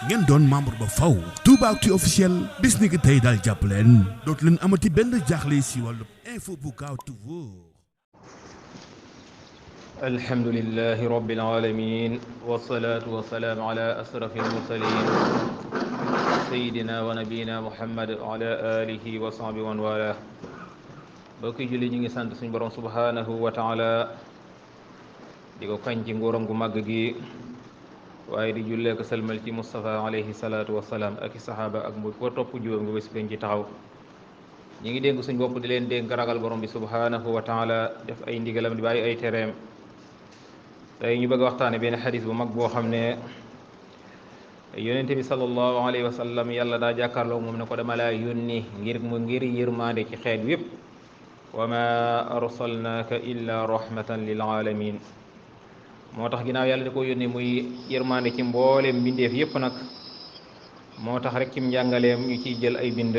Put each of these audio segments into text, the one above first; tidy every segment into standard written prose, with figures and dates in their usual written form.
ngeen doon membre ba faw Toubaactu officiel bis ni ki tey daal jàpp leen dootu leen amati benn jaaxle si wàllu info bu gaaw te wóor. alhamdulillahi rabbil alamin wasalaatu wasalaamu ala asrafil mursalin sayidina wa nabiyina muhammad wa ala alihi wa sahbihi wa man wala bokki julli ñi ngi sant suñu borom subhanahu wa taala di ko kañ ci nguuram gu màgg gi waaye di jullee ko salmal ci Mustafa alayhi salaatu wasalaam ak i saxaaba ak mbu ko topp juróom nga bés pen ci taxaw ñi ngi dénk suñ bopp di leen dénk ragal borom bi subhanahu wa taala def ay ndigalam di bàyyi ay tereem tey ñu bëgg a waxtaane benn xadis bu mag boo xam ne yonente bi sallallahu alayhi wa sallam yàlla daa jàkkaarloo moom ne ko dama laa yónni ngir yërmaande ci xeet yépp wa ma arsalnaaka illa rahmatan lil alamin moo tax ginnaaw yàlla da ko yónni muy yërmaande ci mbooleem mbindeef yépp nag moo tax rek cim njàngaleem ñu ciy jël ay bind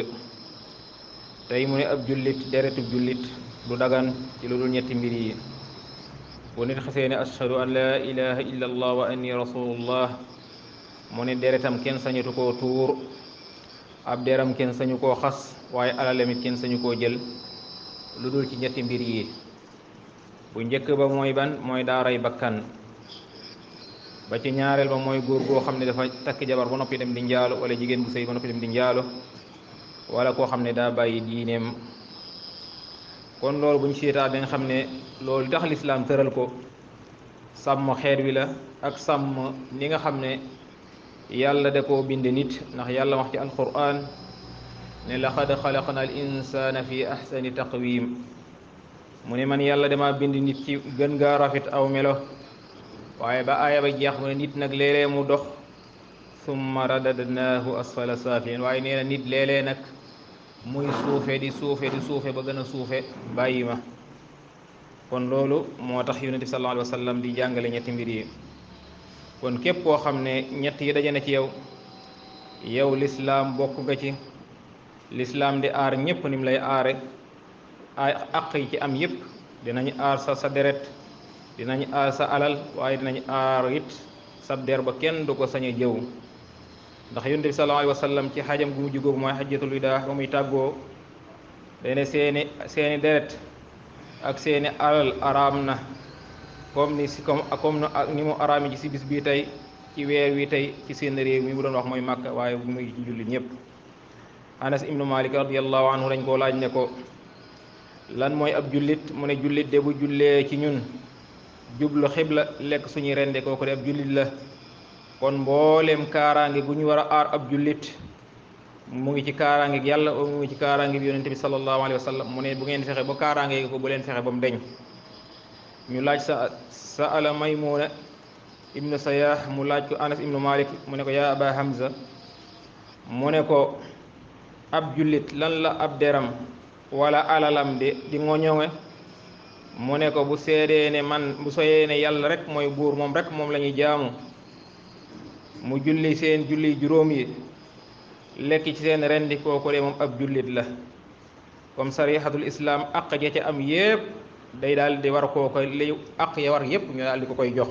tey mu ne ab jullit deretub jullit du dagan ci lu dul ñetti mbir yi bu nit xasee ne ashhadu an la ilaha illa allah wa anni rasulullah mu ne deretam kenn sañatu koo tuur ab deram kenn sañu koo xas waaye alalamit kenn sañu koo jël lu dul ci ñetti mbir yi bu njëkk ba mooy ban mooy daaray bakkan ba ci ñaareel ba mooy góor goo xam ne dafa takk jabar ba noppi dem di njaalo wala jigéen bu sëy ba noppi dem di njaalo wala koo xam ne daa bàyyi diineem kon loolu bu ñu seetaa dañ xam ne loolu tax lislaam tëral ko sàmm xeet wi la ak sàmm ni nga xam ne yàlla da koo bind nit ndax yàlla wax ci alquran ne laqad xalaqna al insana fi ahsani taqwim mu ne man yàlla dama bind nit ci gën gaa rafet aw melo waaye ba aaya ba jeex mu ne nit nag léeg-léeg mu dox summa radadnaahu asfala saafilin waaye nee na nit léeg-léeg nag muy suufe di suufe ba gën a suufe bàyyi ma kon loolu moo tax yonent bi sallallahu alayhi wa sallam di jàngale ñetti mbir yi kon képp koo xam ne ñett yi daje na ci yow lislaam bokk nga ci lislaam di aar ñépp ni mu lay aare ay àq yi ci am yépp dinañ aar sa deret dinañ aar sa alal waaye dinañ aar it sa der ba kenn du ko sañ a jëw ndax yonent bi sallallahu alayhi wa sallam ci xajam gu mujj googu mooy xajjatul widaa ba muy tàggoo dene seeni deret ak seeni alal araam na comme ni mu araami ci si bis bii tey ci weer wi tey ci seen réew mi mu doon wax mooy Makka waaye bu muy ci jullit ñépp Anas ibnu Malik radiyallahu anhu dañ koo laaj ne ko lan mooy ab jullit mu ne jullit de bu jullee ci ñun jublu xibla lekk suñuy rende kooku de ab jullit la kon mbooleem kaaraange gu ñu war a aar ab jullit mu ngi ci kaaraange gi yàlla mu ngi ci kaaraange bi yonente bi sallallahu alayhi wa sallam mu ne bu ngeen fexe ba kaaraange gi ko bu leen fexe ba mu deñ ñu laaj sa ala Maymuna ibnu Sayah mu laaj ko Anas ibnu Malik mu ne ko yaa Aba Hamza mu ne ko ab jullit lan la ab deram wala alalam di ngoñoŋe mu ne ko bu seedee ne bu soyee ne yàlla rek mooy buur moom rek moom la ñuy jaamu mu julli seen julli juróom yi lekk ci seen rendi kooku de moom ab jullit la comme sarihatul islam aq ja ca am yépp day daal di war koo ko li aq ya war yépp ñu daal di ko koy jox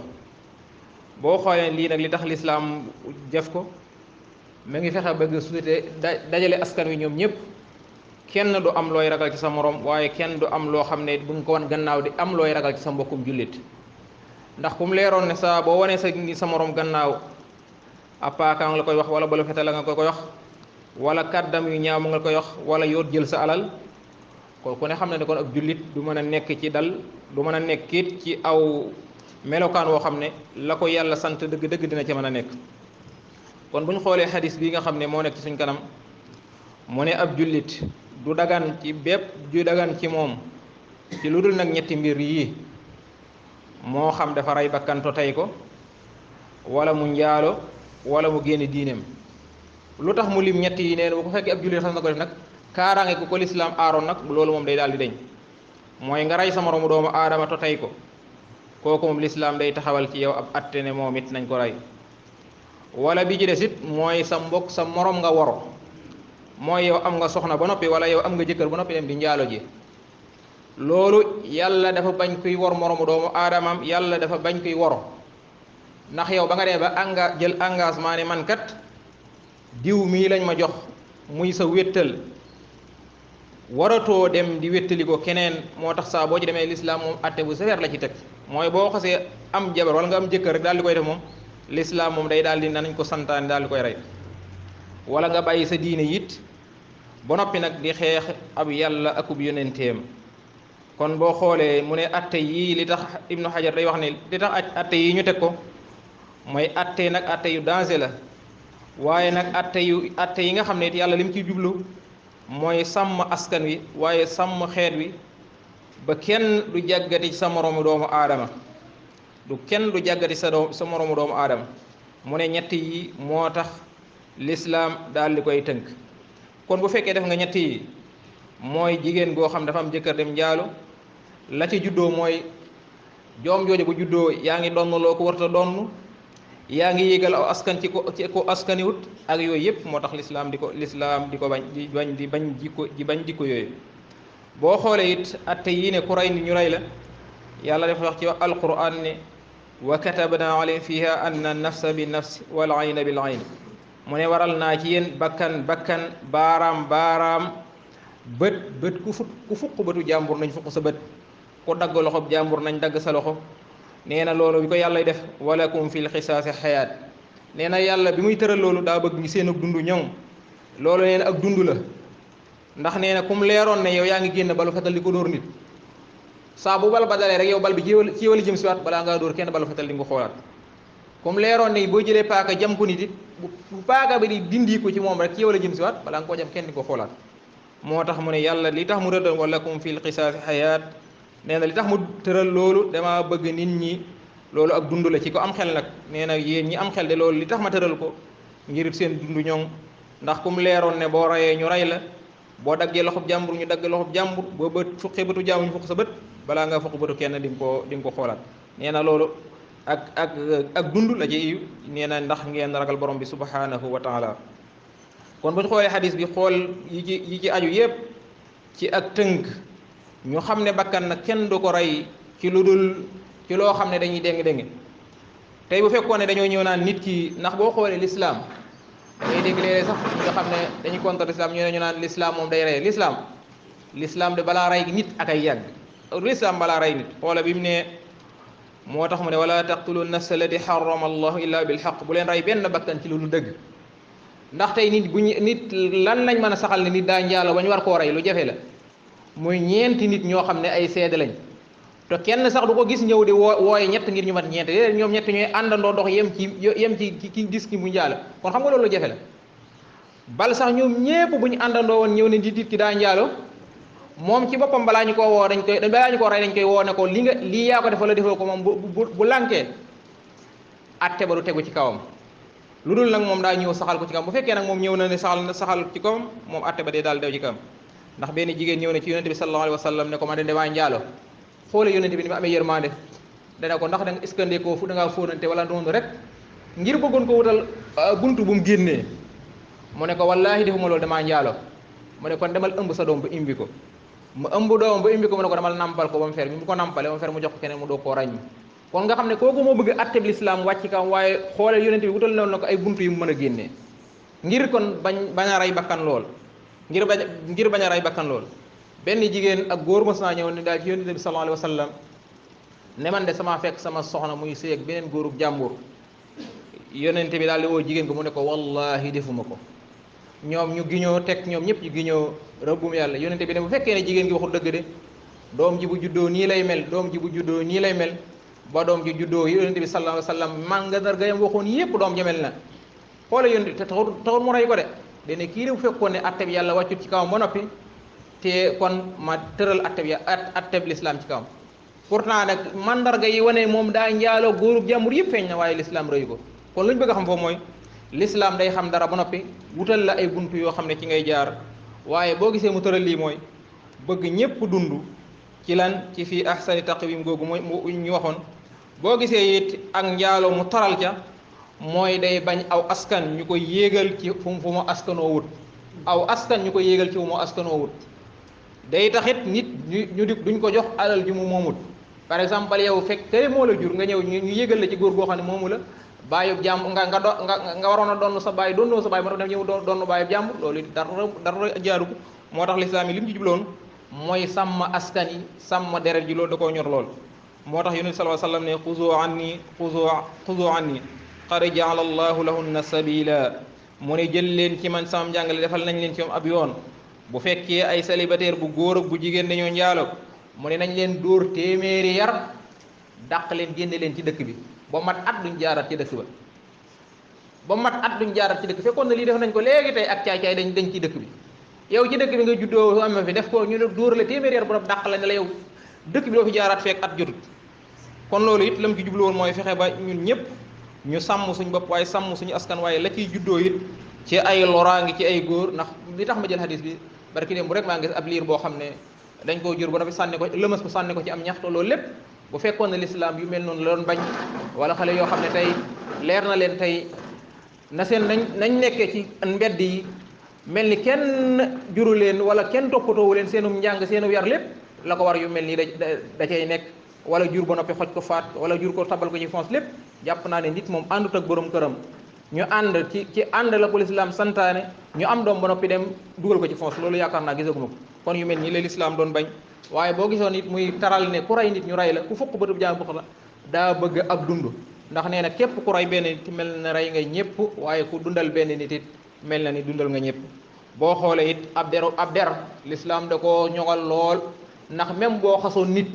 boo xoolee lii nag li tax lislaam def ko mu ngi fexe bëgg société dajale askan wi ñoom ñëpp kenn du am looy ragal ci sa morom waaye kenn du am loo xam ne bu nga ko wan gannaaw di am looy ragal ci sa mbokkum jullit ndax kum leeroon ne saa boo wanee sa morom gannaaw appaaka nga la koy wax wala balu fete la nga koy wax wala kàddam yu ñaaw nga koy wax wala yoot jël sa alal kon ku ne xam ne kon ab jullit du mën a nekk ci dal du mën a nekkit ci aw melokaan woo xam ne la ko yàlla sant dëgg-dëgg dina ci mën a nekk kon bu ñu xoolee xadis bi nga xam ne moo nekk ci suñ kanam mu ne ab jullit du dagan ci bépp du dagan ci moom ci lu dul nag ñetti mbir yii moo xam dafa rey bakkanto tey ko wala mu njaalo wala mu génn diineem lu tax mu lim ñett yi neen bu ko fekkee ab jullit xas na ko def nag kaaraange ku ko lislaam aaroon nag loolu moom day daal di deñ mooy nga rey sa moroomu doomu aadama to tey ko kooku moom lislaam day taxawal ci yow ab atte ne moom it nañ ko rey wala bi ci des it mooy sa mbokk sa morom nga woro mooy yow am nga soxna ba noppi wala yow am nga jëkkër ba noppi dem di njaalo ji loolu yàlla dafa bañ kuy wor moroomu doomu aadamam yàlla dafa bañ kuy woro ndax yow ba nga dee ba jël engagement ne man kat diw mii lañ ma jox muy sa wéttal waratoo dem di wéttali ko keneen. moo tax saa boo ci demee lislaam moom atte bu sévère la ci teg, mooy boo xasee am jabar wala nga am jëkkër rek daal di koy def moom lislaam moom day daal di nañ ko santaane daal di koy rey. wala nga bàyyi sa diine it ba noppi nag di xeex ab yàlla akub yonenteem. kon boo xoolee mu ne atte yii li tax Ibnu Hajar day wax ne li tax atte yii ñu teg ko mooy atte nag atte yu danger la, waaye nag atte yi nga xam ne it yàlla li mu ciy jublu mooy sàmm askan wi waaye sàmm xeet wi ba kenn du jàggati sa moroomu doomu aadama, kenn du jàggati sa moroomu doomu aadama. mu ne ñett yi moo tax lislaam daal di koy tënk. kon bu fekkee def nga ñett yi mooy jigéen goo xam dafa am jëkkër dem njaalu, la ci juddoo mooy joom jooju bu juddoo yaa ngi donn loo ko warta donn, yaa ngi yéegal aw askan ci ko askaniwut ak yooyu yëpp moo tax lislaam di ko bañ jikko yooyu. boo xoolee it atte yii ne ku rey ni ñu rey la, yàlla dafa wax ci alquran ne wa katabna alayhim fiha anna nafsa bi nafs wal ayna bil ayn. mu ne waral naa ci yéen bakkan baaraam bët ku fuq bëtu jàmbur nañ fuq sa bët, ku dagg loxob jàmbur nañ dagg sa loxo. nee na loolu bi ko yàlla def walakum fil xisaasi xayaat. nee na yàlla bi muy tëral loolu daa bëgg ñu seen ak dund ñoŋ. loolu nee na ak dund la, ndax nee na kum leeroon ne yow yaa ngi génn balu fetal di ko dóor nit, saa bu bal ba dalee rek yow bal bi ci wala jëm si waat balaa ngaa dóor kenn balu fetal di nga ko xoolaat. kum leeroon ne boo jëlee paaka jam ko nit it bu paaka bi di dindi ko ci moom rek ci yow la jëm si waat balaa nga koo jam kenn di ko xoolaat. moo tax mu ne yàlla li tax mu rëddal walakum fil qisaasi xayaat, nee na li tax mu tëral loolu dama bëgg nit ñi, loolu ak dund la ci ko am xel nag. nee na yéen ñi am xel de loolu li tax ma tëral ko ngir seen dund ñoŋ, ndax kum leeroon ne boo rayee ñu ray la, boo daggee loxob jàmbur ñu dagg loxob jàmbur, boo bët fuqee bëtu jàmbur ñu fuq sa bët balaa nga fuq bëtu kenn di nga ko xoolaat. nee na loolu ak dund la ci nee na ndax ngeen ragal borom bi subhanahu wa taala. kon bu ñu xoolee xadis bi xool yi ci aju yépp ci ak tënk, ñu xam ne bakkan nag kenn du ko rey ci lu dul ci loo xam ne dañuy déng tey bu fekkoon ne dañoo ñëw naan nit ki, ndax boo xoolee l'islam day dégg léeg-léeg sax nga xam ne dañuy contre l'islam ñu naan l'islam moom day rey. l'islam de balaa rey nit ak ay yàgg, l'islam balaa rey nit xoola bi mu ne, moo tax mu ne wala taqtulu nafsa allati harrama allahu illa bil haqq, bu leen rey benn bakkan ci lu dul dëgg. ndax tey nit lan lañ mën a saxal ne nit daa njaalo ba ñu war koo rey lu jafe la, muy ñeenti nit ñoo xam ne ay seede lañ, te kenn sax du ko gis ñëw di wooye ñett ngir ñu mat ñeent déedéet, ñoom ñett ñooy àndandoo dox yem ci ki gis ki mu njaalo. kon xam nga loolu lu jafe la. bal sax ñoom ñépp bu ñu àndandoo woon ñëw ne nit ki daa njaalo, moom ci boppam balaa ñu koo rey dañ koy woo ne ko lii yaa ko def la defoo ko. moom bu lànkee atte ba du tegu ci kawam, lu dul nag moom daa ñëw saxal ko ci kawam. bu fekkee nag moom ñëw na ne saxal ci kawam, moom atte ba dee daal dew ci kawam. ndax benn jigéen ñëw na ci yonente bi sallallahu alayhi wa sallam ne ko man de damaa njaalo. xoole yonente bi ni ma amee yërmande, dana ko ndax da nga iskandee koo fu da ngaa fóonante wala noonu rek, ngir bëggoon ko wutal buntu bu mu génnee. mu ne ko wallaahi defuma loolu, damaa njaalo. mu ne kon demal ëmb sa doom ba imbi ko. mu ëmb doom ba imbi ko, mu ne ko demal nampal ko ba mu fer bi mu ko nampale ba mu fer mu jox ko keneen mu doo koo ràññ. kon nga xam ne kooku moo bëgg atteb lislaam wàcc kam, waaye xoolal yonente bi wutal na ko ay buntu yu mu mën a génnee ngir kon bañ a rey bakkan lool, ngir bañ a rey bakkan lool. benn jigéen ak góor mos naa ñëw ne daal ci yonente bi sallallahu alayhi wa sallam ne man de sama fekk sama soxna muy sëy ak beneen góorub jàmbur. yonente bi daal di woo jigéen ko mu ne ko wallahi defuma ko. ñoom ñu giñoo teg ñoom ñëpp ñu giñoo rëbbum yàlla. yonente bi ne bu fekkee ne jigéen gi waxul dëgg de, doom ji bu juddoo nii lay mel, doom ji bu juddoo nii lay mel, ba doom ji juddoo yonente bi sallallahu alayhi wa sallam mandarga yam waxoon yépp doom jamel na. xoola yonente te taxul mu rey ko de, dene kii de bu fekkoon ne atteb yàlla wàccut ci kawam ba noppi, te kon ma tëral atteb l'islam ci kawam. pourtant nag mandarga yi wane moom daa njaaloo góorub jàmbur yëpp feeñ na, waaye l'islam rëyu ko. kon lu ñu bëgg a xam foofu mooy l'islam day xam dara ba noppi wutal la ay buntu yoo xam ne ci ngay jaar. waaye boo gisee mu tëral lii mooy bëgg ñépp dund ci lan ci fii ahsani taqwim googu mooy ñu waxoon. boo gisee it ak njaaloo mu taral ca mooy day bañ aw askan ñu koy yéegal ci fu mu askanoo wut, aw askan ñu koy yéegal ci fu mu askanoo wut. day taxit nit ñu duñ ko jox alal ju mu moomut. par exemple yow fekk kële moo la jur nga ñëw ñu yéegal la ci góor goo xam ne moomu la, bàyyub jàmbur nga waroon a donn sa bàyyi donnoo sa bàyyi moo tax dem ñëw donn bàyyub jàmbur loolu it dara jaaru ko moo tax lislaam yi li mu ci jubloon mooy sàmm askan yi sàmm deret ji loolu da koo ñor lool moo tax yonent sallallahu alayhi wasallam ne xuzu anni qad ja'ala allahu lahunna sabila mu ne jël leen ci man sama njàngale defal nañ leen ci moom ab yoon bu fekkee ay célibataire bu góor ak bu jigéen dañoo njaalo mu ne nañ leen dóor téeméeri yar dàq leen génne leen ci dëkk bi ba mat at duñ jaarat ci dëkk ba mat at duñ jaarat ci dëkk fekkoon na lii def nañ ko léegi tey ak caay-caay dañ ci dëkk bi yow ci dëkk bi nga juddoo am fi def ko ñu ne dóor la téeméeri yar bu dàq la ne la yow dëkk bi doo fi jaaraat fekk at jotut kon loolu it lam ci jublu woon mooy fexe ba ñun ñëpp ñu sàmm suñ bopp waaye sàmm suñu askan waaye la ciy juddoo it ci ay loraangi ci ay góor ndax li tax ma jël hadis bi barki dem bu rek maa ngi gis ab liir boo xam ne dañ koo jur ba dafa sànni ko lëmas ko sànni ko ci am ñaxto loolu lépp bu fekkoon ne lislaam yu mel noonu la doon bañ wala xale yoo xam ne tey leer na leen tey na seen nañ nekkee ci mbedd yi mel ni kenn juru leen wala kenn toppatoowu leen seenum njàng seenu yar lépp la ko war yu mel nii da cay nekk wala jur ba noppi xoj ko faat wala jur ko tabal ko ci fonce lépp jàpp naa ne nit moom àndut ak borom këram ñu ànd ci ànd la ko lislaam santaane ñu am doom ba noppi dem dugal ko ci fonce loolu yaakaar naa gisaguma ko kon yu mel nii la lislaam doon bañ waaye boo gisoon it muy taral ne ku rey nit ñu rey la ku fukk bëtub jaam bux la daa bëgg ak dund ndax nee na képp ku rey benn nit mel na rey nga ñëpp waaye ku dundal benn nit it mel na ni dundal nga ñëpp boo xoolee it ab der lislaam da ko ñoŋal lool ndax même boo xasoon nit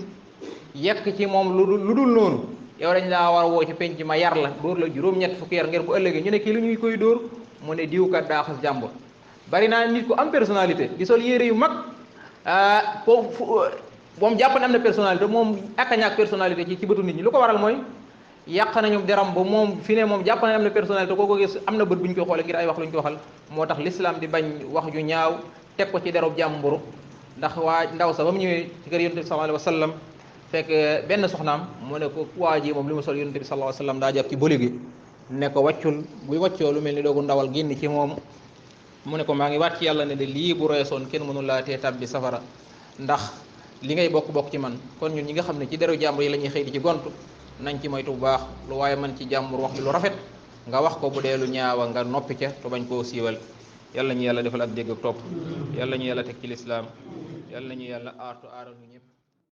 yekk ci moom lu dul noonu yow dañ laa war a woo ci penc ma yar la dóor la juróom-ñett fukki yar ngir bu ëllëgee ñu ne kii lu ñuy koy dóor mu ne diwkat daa xas jàmbur bari naa nit ku am personnalité di sol yére yu mag moom jàpp ne am na personnalité moom ak a ñàkk personnalité ci bëtu nit ñi lu ko waral mooy yàq nañu deram ba moom fi ne moom jàpp ne am na personnalité koo ko gis am na bët bu ñu koy xoole ngir ay wax lu ñu ko waxal moo tax l'islam di bañ wax ju ñaaw teg ko ci derub jàmbur ndax waa ndaw sa ba mu ñëwee ci kër yonent bi sallallahu alayhi wa sallam fekk benn soxnaam mu ne ko waa ji moom li mu sol yonent bi sallallahu alayhi wa sallam daa jàpp ci bëli gi ne ko wàccul buy wàccoo lu mel ni doogu ndawal génn ci moom mu ne ko maa ngi wàcc yàlla ne de lii bu reesoon kenn mënu laa tee tab bi safara ndax li ngay bokk ci man kon ñun ñi nga xam ne ci deru jàmbur yi la ñuy xëy di ci gontu nañ ci moytu bu baax lu waaye man ci jàmbur wax lu rafet nga wax ko bu dee lu ñaawa nga noppi ca te bañ koo siiwal yàlla ñu yàlla defal ak dégg ak topp yàlla ñu yàlla teg ci lislaam yàlla ñu yàlla aartu aaral ñu ñëpp